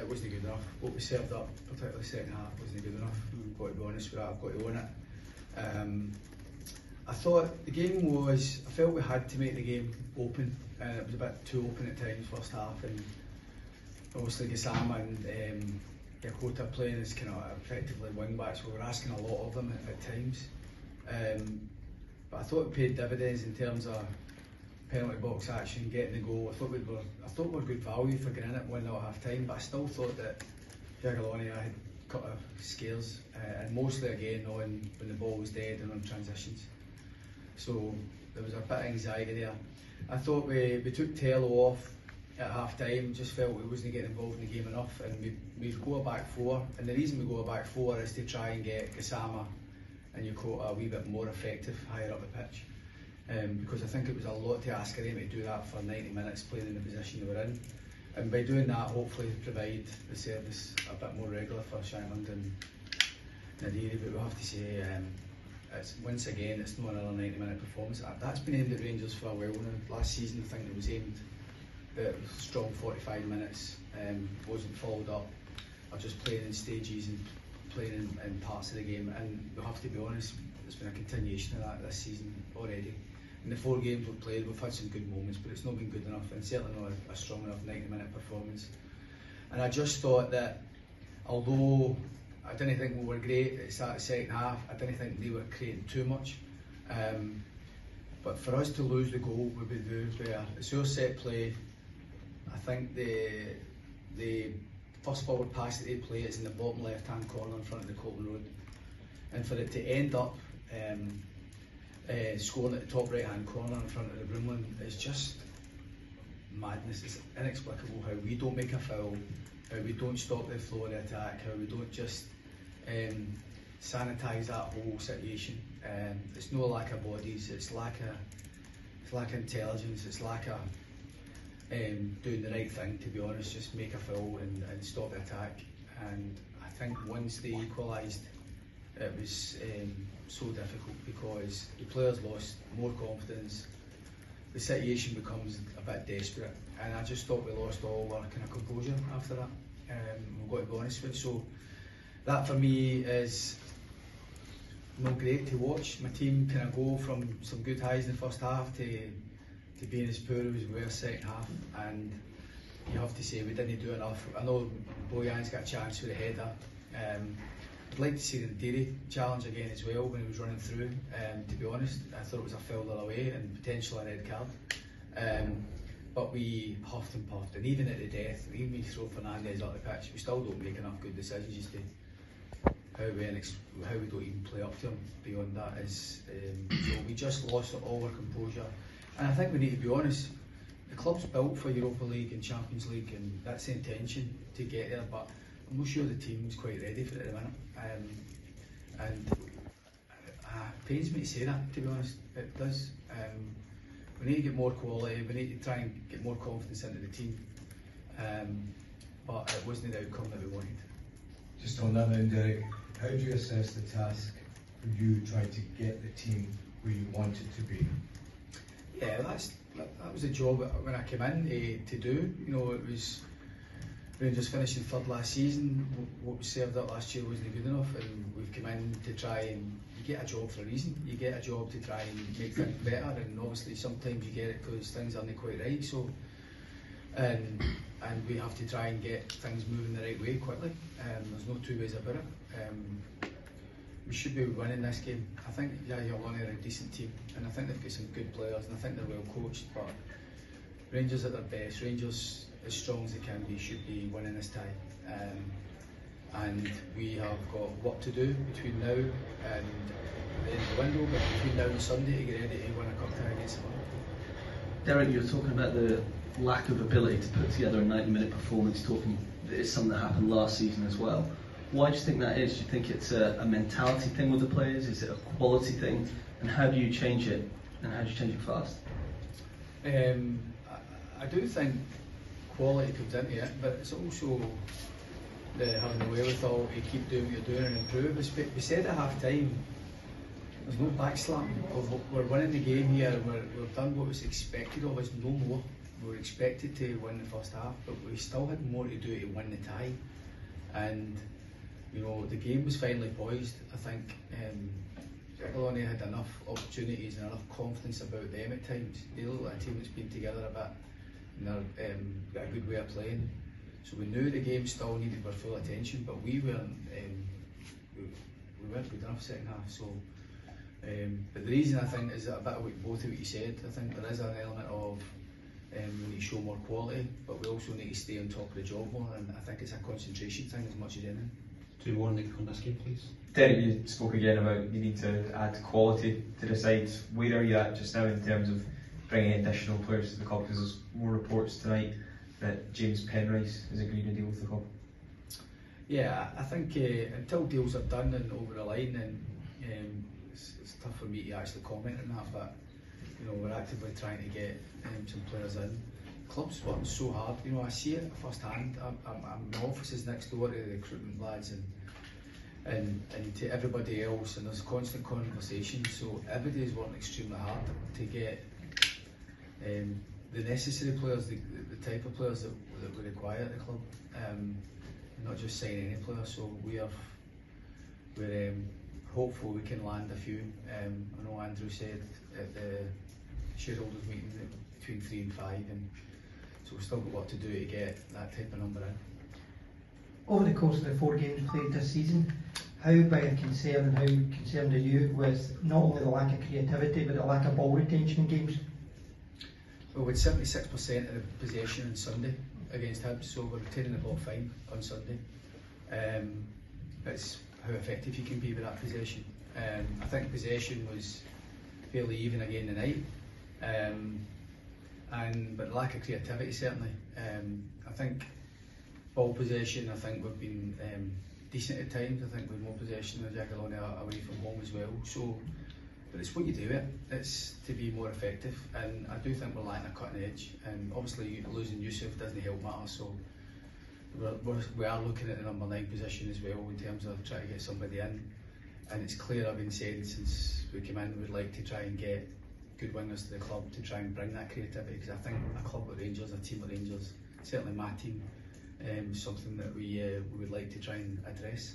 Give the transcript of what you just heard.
it wasn't good enough. What we served up, particularly second half, wasn't good enough. We've got to be honest with that, I've got to own it. I thought the game was, I felt we had to make the game open, and it was a bit too open at times first half, and obviously Gassama and Yakota playing as kind of effectively wing backs, we were asking a lot of them at times. But I thought it paid dividends in terms of penalty box action, getting the goal. I thought we were good value for getting it 1-0 at half time, but I still thought that Jablonec had cut our scales, and mostly again on when the ball was dead and on transitions. So there was a bit of anxiety there. I thought we took Tello off at half time, just felt we wasn't getting involved in the game enough, and we go a back four, and the reason we go a back four is to try and get Gassama and Yakota a wee bit more effective higher up the pitch, because I think it was a lot to ask of them to do that for 90 minutes playing in the position they were in, and by doing that hopefully provide the service a bit more regular for Shankland and Nadiri. But we have to say, once again, it's not another 90-minute performance. That's been aimed at Rangers for a while now. Last season I think it was aimed at a strong 45 minutes, wasn't followed up, or just playing in stages and playing in parts of the game, and we have to be honest, there's been a continuation of that this season already. In the 4 games we've played, we've had some good moments, but it's not been good enough, and certainly not a strong enough 90-minute performance. And I just thought that, although I didn't think we were great at the start of the second half, I didn't think they were creating too much. But for us to lose the goal would be where it's your set play. I think the first forward pass that they play is in the bottom left-hand corner in front of the Colton Road, and for it to end up scoring at the top right-hand corner in front of the Broomland is just madness. It's inexplicable how we don't make a foul, how we don't stop the flow of the attack, how we don't just sanitise that whole situation. It's no lack of bodies, it's lack of intelligence, it's lack of doing the right thing, to be honest. Just make a foul and stop the attack. And I think once they equalised, it was so difficult because the players lost more confidence, the situation becomes a bit desperate, and I just thought we lost all our kind of composure after that. We've got to be honest with it. So that for me is not great to watch. My team kind of go from some good highs in the first half to being as poor as we were second half, and you have to say we didn't do enough. I know Boyan's got a chance with a header. I'd like to see the Nadiri challenge again as well when he was running through. To be honest, I thought it was a foul away and potentially a red card. But we huffed and puffed, and even at the death, even when you throw Fernandez up the pitch, we still don't make enough good decisions as to how we don't even play up to him. Beyond that is, so we just lost all our composure. And I think we need to be honest, the club's built for Europa League and Champions League, and that's the intention to get there, but I'm not sure the team's quite ready for it at the minute. And it pains me to say that, to be honest, it does. We need to get more quality, we need to try and get more confidence into the team, but it wasn't the outcome that we wanted. Just on that then, Derek, how do you assess the task for you trying to get the team where you want it to be? Yeah, that was the job when I came in to do. You know, it was Rangers finishing third last season. What was served up last year wasn't good enough, and we've come in to try and you get a job for a reason. You get a job to try and make things better, and obviously sometimes you get it because things aren't quite right. So, and we have to try and get things moving the right way quickly. There's no two ways about it. We should be winning this game. I think Jablonec are a decent team, and I think they've got some good players, and I think they're well coached. But Rangers at their best, Rangers as strong as they can be, should be winning this tie. And we have got work to do between now and the end of the window, but between now and Sunday to get ready to win a cup tie against them. Derek, you were talking about the lack of ability to put together a 90-minute performance, talking that it's something that happened last season as well. Why do you think that is? Do you think it's a mentality thing with the players? Is it a quality thing? And how do you change it? And how do you change it fast? I do think quality comes into it, but it's also having the wherewithal to keep doing what you're doing and improve. We said at half time, there's no backslapping. We're winning the game here, and we've done what was expected of us, no more. we were expected to win the first half, but we still had more to do to win the tie. And you know, the game was finally poised. I think Jablonec had enough opportunities and enough confidence about them at times. They look like a team that's been together a bit and they're got a good way of playing. So we knew the game still needed our full attention, but we weren't good enough second half. So, but the reason I think is that a bit of both of what you said. I think there is an element of we need to show more quality, but we also need to stay on top of the job more. And I think it's a concentration thing as much as anything. 2-1 Nik on this game, please. Derek, you spoke again about you need to add quality to the side. Where are you at just now in terms of bringing additional players to the club? Because there's more reports tonight that James Penrice is agreeing to deal with the club. Yeah, I think until deals are done and over the line, and it's tough for me to actually comment on that. But you know, we're actively trying to get some players in. Club's working so hard. You know, I see it first hand. My office is next door to the recruitment lads and to everybody else, and there's constant conversations. So everybody's working extremely hard to get the necessary players, the type of players that we require at the club. Not just sign any player. So we're hopeful we can land a few. I know Andrew said at the shareholders meeting that between 3 and 5, and so we've still got what to do to get that type of number in. Over the course of the 4 games played this season, how big a concern and how concerned are you with not only the lack of creativity but the lack of ball retention in games? Well, we had 76% of the possession on Sunday against Hibs, so we're retaining the ball fine on Sunday. It's how effective you can be with that possession. I think possession was fairly even again tonight, but lack of creativity certainly. I think ball possession, I think we've been decent at times. I think we've more possession than Jablonec away from home as well. So, but it's what you do it's to be more effective, and I do think we're lacking a cutting edge. And obviously losing Yusuf doesn't help matters. So we are looking at the number 9 position as well in terms of trying to get somebody in. And it's clear, I've been saying since we came in, we'd like to try and get good wingers to the club to try and bring that creativity, because I think a club like Rangers, a team like Rangers, certainly my team, something that we would like to try and address.